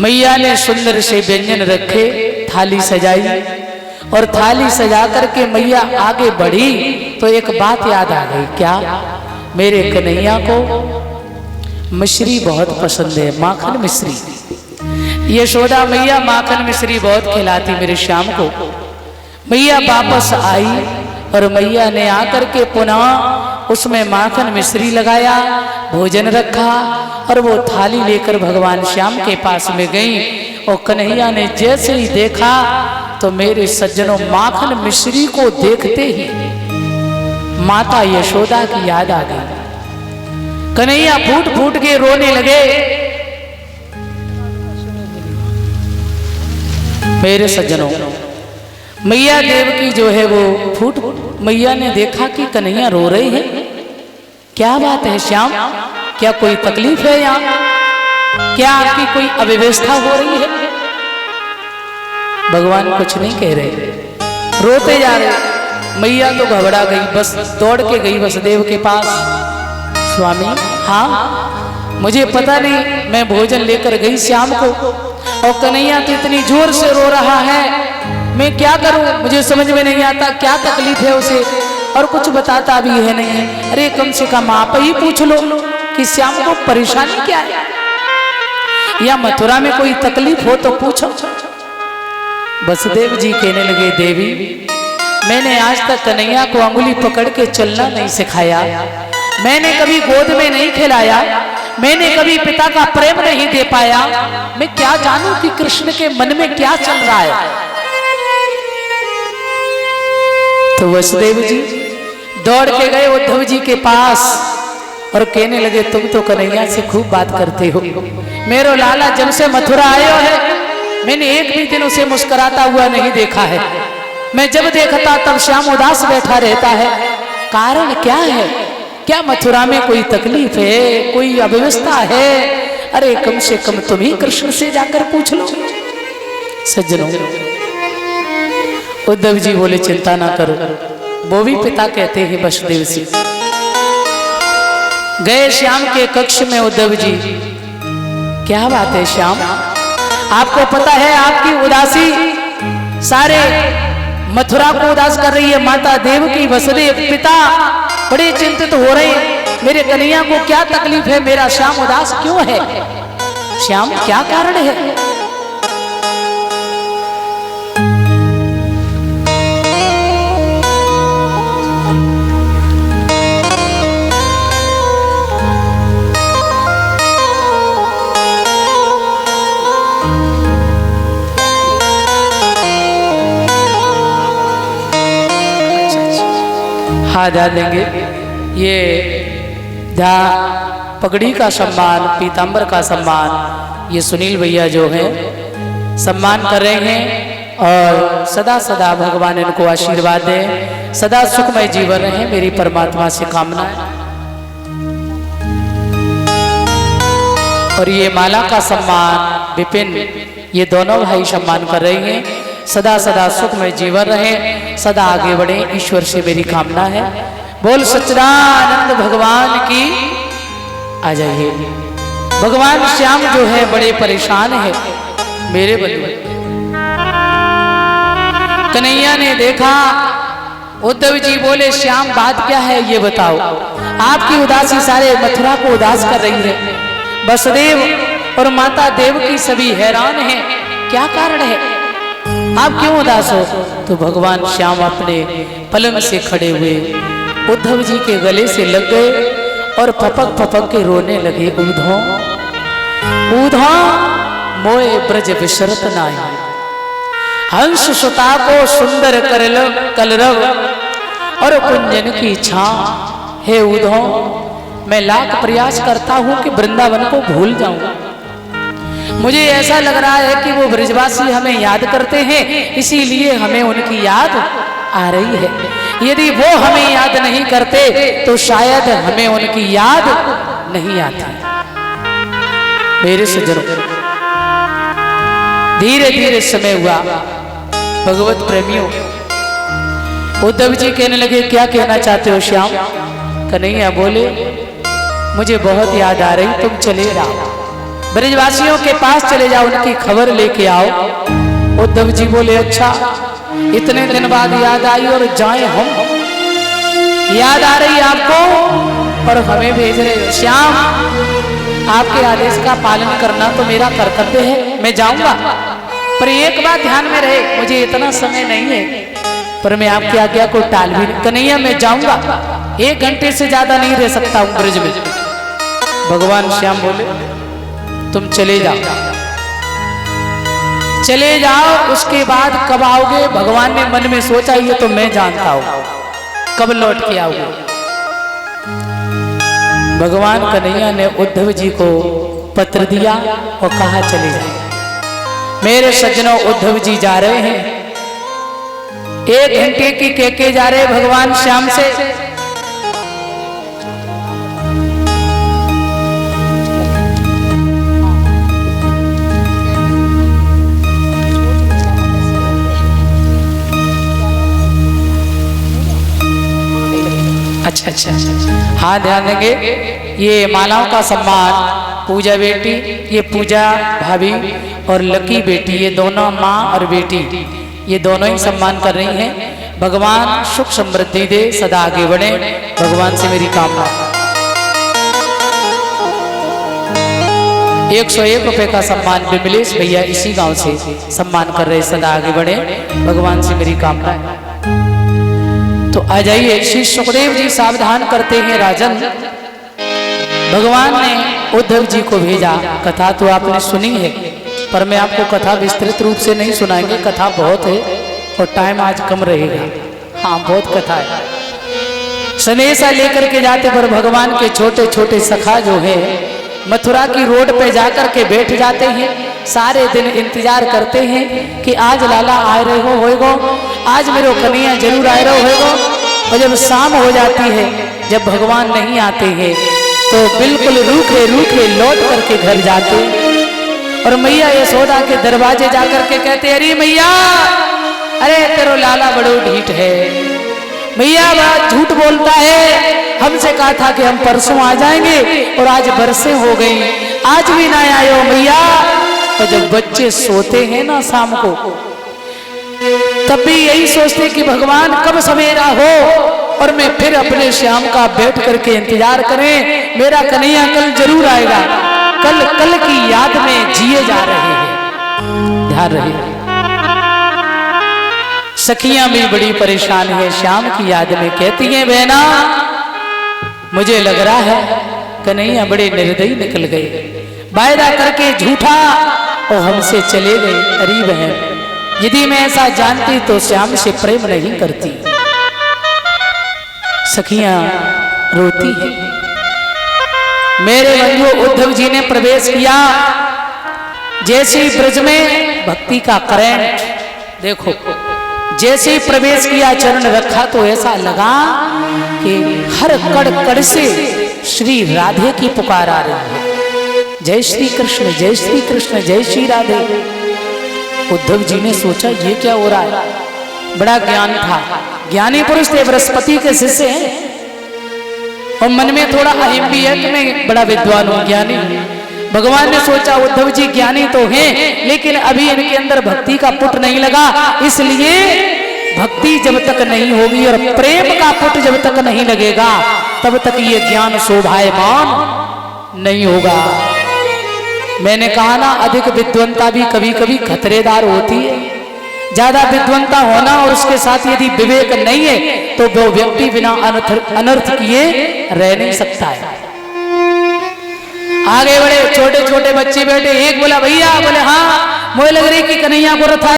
मैया ने सुंदर से व्यंजन रखे, थाली सजाई और थाली सजा करके मैया आगे बढ़ी तो एक बात याद आ गई। क्या? मेरे कन्हैया को मिश्री बहुत पसंद है, माखन मिश्री। यशोदा मैया माखन मिश्री बहुत खिलाती मेरे श्याम को। मैया वापस आई और मैया ने आकर के पुनः उसमें माखन मिश्री लगाया, भोजन रखा और वो थाली लेकर भगवान श्याम के पास में गई। और कन्हैया ने जैसे ही देखा तो मेरे सज्जनों माखन मिश्री को देखते ही माता यशोदा की याद आ गई। कन्हैया फूट फूट के रोने लगे। मेरे सज्जनों, मैया देवकी जो है वो फूट मैया ने देखा कि कन्हैया रो रहे हैं। क्या बात है श्याम, क्या कोई तकलीफ है यहाँ? क्या आपकी कोई अव्यवस्था हो रही है? भगवान कुछ नहीं कह रहे, रोते जा रहे। मैया तो घबरा गई, बस दौड़ के गई वसुदेव के पास। स्वामी, हाँ मुझे पता नहीं, मैं भोजन लेकर गई श्याम को और कन्हैया तो इतनी जोर से रो रहा है, मैं क्या करूं? मुझे समझ में नहीं आता क्या तकलीफ है उसे, और कुछ बताता भी है नहीं। अरे कम से कम आप ही पूछ लो कि श्याम को परेशानी क्या है, या मथुरा में कोई तकलीफ हो तो पूछो। वसुदेव जी कहने लगे, देवी मैंने आज तक कन्हैया को अंगुली पकड़ के चलना नहीं सिखाया, मैंने कभी गोद में नहीं खिलाया, मैंने कभी पिता का प्रेम नहीं दे पाया, मैं क्या जानूं कि कृष्ण के मन में क्या चल रहा है। तो वसुदेव जी दौड़ के गए उद्धव जी के पास और कहने लगे, तुम तो कन्हैया से खूब बात करते हो, मेरो लाला जब से मथुरा आयो है मैंने एक भी दिन उसे मुस्कुराता हुआ नहीं देखा है, मैं जब देखता तब श्याम उदास बैठा रहता है, कारण क्या है? क्या मथुरा में कोई तकलीफ है, कोई अव्यवस्था है? अरे कम से कम तुम ही कृष्ण से जाकर पूछ लो। सज्जनों, उद्धव जी बोले, चिंता ना करो, वो भी पिता कहते हैं वसुदेव से। गए श्याम के कक्ष में उद्धव जी। क्या बात है श्याम, आपको पता है आपकी उदासी सारे मथुरा को उदास कर रही है। माता देवकी, वसुदेव, पिता बड़े चिंतित हो रहे हैं, मेरे कन्हैया को क्या तकलीफ है, मेरा श्याम उदास क्यों है? श्याम क्या कारण है? हाँ ध्यान देंगे, ये पगड़ी का सम्मान, पीतांबर का सम्मान ये सुनील भैया जो है सम्मान कर रहे हैं और सदा सदा भगवान इनको आशीर्वाद दें, सदा सुखमय जीवन रहे, मेरी परमात्मा से कामना है। और ये माला का सम्मान विपिन, ये दोनों भाई सम्मान कर रहे हैं, सदा सदा सुखमय जीवन रहे, सदा आगे बढ़े, ईश्वर से मेरी कामना है। बोल सच्चिदानंद भगवान की। आ जाइए। भगवान श्याम जो है बड़े परेशान है मेरे बंधु। कन्हैया ने देखा, उद्धव जी बोले, श्याम बात क्या है ये बताओ, आपकी उदासी सारे मथुरा को उदास कर रही है। वसुदेव और माता देवकी सभी हैरान हैं, क्या कारण है, आप क्यों उदास हो? तो भगवान श्याम अपने पलंग से खड़े हुए उद्धव जी के गले से लग गए और फपक फपक के रोने लगे। ऊधो ऊधो मोए ब्रज विशरत नाई, हंस सुता को सुंदर कलरव और कुंजन की छां। हे ऊधो, मैं लाख प्रयास करता हूं कि वृंदावन को भूल जाऊं, मुझे ऐसा लग रहा है कि वो ब्रजवासी हमें याद करते हैं, इसीलिए हमें उनकी याद आ रही है। यदि वो हमें याद नहीं करते तो शायद हमें उनकी याद नहीं आती। मेरे सज्जनों, धीरे धीरे समय हुआ। भगवत प्रेमियों, उद्धव जी कहने लगे, क्या कहना चाहते हो श्याम? कन्हैया बोले, मुझे बहुत याद आ रही, तुम चले जाओ। ब्रजवासियों के पास चले जाओ, उनकी खबर लेके आओ। उद्धव जी बोले अच्छा, इतने दिन बाद याद आई और जाए हम? याद आ रही आपको और हमें भेज रहे हो। श्याम, आपके आदेश का पालन करना तो मेरा कर्तव्य है, मैं जाऊंगा, पर एक बात ध्यान में रहे, मुझे इतना समय नहीं है, पर मैं आपकी आज्ञा को टाल भी नहीं। कन्हैया मैं जाऊंगा, 1 घंटे से ज्यादा नहीं रह सकता हूं ब्रज में। भगवान श्याम बोले तुम चले जाओ, चले जाओ, उसके बाद कब आओगे? भगवान ने मन में सोचा ये तो मैं जानता हूं, कब लौट के आओगे? भगवान कन्हैया ने उद्धव जी को पत्र दिया और कहा चले जाओ। मेरे सज्जनों, उद्धव जी जा रहे हैं, 1 घंटे की कह के जा रहे भगवान श्याम से। अच्छा अच्छा, हाँ ध्यान देंगे। ये मालाओं का सम्मान पूजा बेटी, ये पूजा भाभी और लकी बेटी, ये दोनों माँ और बेटी, ये दोनों ही सम्मान कर रही हैं। भगवान सुख समृद्धि दे, सदा आगे बढ़े, भगवान से मेरी कामना। 101 रुपए का सम्मान विमलेश भैया इसी गांव से सम्मान कर रहे, सदा आगे बढ़े, भगवान से मेरी कामना है। तो आ जाइए। श्री सुखदेव जी सावधान करते हैं राजन, भगवान ने उद्धव जी को भेजा। कथा तो आपने सुनी है, पर मैं आपको कथा विस्तृत रूप से नहीं सुनाएंगे, कथा बहुत है और टाइम आज कम रहेगा। हाँ बहुत कथा है। संदेशा लेकर के जाते पर भगवान के छोटे छोटे सखा जो है मथुरा की रोड पे जाकर के बैठ जाते हैं, सारे दिन इंतजार करते हैं कि आज लाला आए रहे हो होएगो, आज मेरे कन्हैया जरूर आए रहे होएगो। और जब शाम हो जाती है, जब भगवान नहीं आते हैं, तो बिल्कुल रूखे रूखे लौट करके घर जाते और मैया यशोदा के दरवाजे जाकर के कहते अरे मैया, अरे तेरो लाला बड़ो ढीठ है, मैया बात झूठ बोलता है, हमसे कहा था कि हम परसों आ जाएंगे और आज बरसें हो गई, आज भी ना आयो मैया। और जब बच्चे सोते हैं ना शाम को, तब भी यही सोचते कि भगवान कब सवेरा हो और मैं फिर अपने श्याम का बैठ करके इंतजार करें, मेरा कन्हैया कल जरूर आएगा। कल कल की याद में जिए जा रहे हैं, ध्यान रहे। सखियां भी बड़ी परेशान है श्याम की याद में, कहती हैं बहना मुझे लग रहा है कन्हैया बड़े निर्दयी निकल गए, वायदा करके झूठा और हमसे चले गए। अरे बहन, यदि मैं ऐसा जानती तो श्याम से प्रेम नहीं करती। सखियां रोती है। मेरे बंधु उद्धव जी ने प्रवेश किया, जैसे ब्रज में भक्ति का करंट, देखो जैसे प्रवेश किया, चरण रखा तो ऐसा लगा कि हर कड़ कड़ से श्री राधे की पुकार आ रही है। जय श्री कृष्ण, जय श्री कृष्ण, जय श्री राधे। उद्धव जी ने सोचा ये क्या हो रहा है, बड़ा ज्ञान था, ज्ञानी पुरुष थे, बृहस्पति के शिष्य हैं और मन में थोड़ा अहम भी है कि मैं बड़ा विद्वान हूं, ज्ञानी। भगवान ने सोचा उद्धव जी ज्ञानी तो हैं, लेकिन अभी इनके अंदर भक्ति का पुट नहीं लगा, इसलिए भक्ति जब तक नहीं होगी और प्रेम का पुट जब तक नहीं लगेगा, तब तक ये ज्ञान शोभायमान नहीं होगा। मैंने कहा ना, अधिक विद्वंता भी कभी कभी खतरेदार होती है। ज्यादा विद्वंता होना और उसके साथ यदि विवेक नहीं है तो वो व्यक्ति बिना अनर्थ किए रह नहीं सकता है। आगे बढ़े, छोटे छोटे बच्चे बैठे, एक बोला भैया, बोले हाँ, मुझे लग रही कि कन्हैया को रथा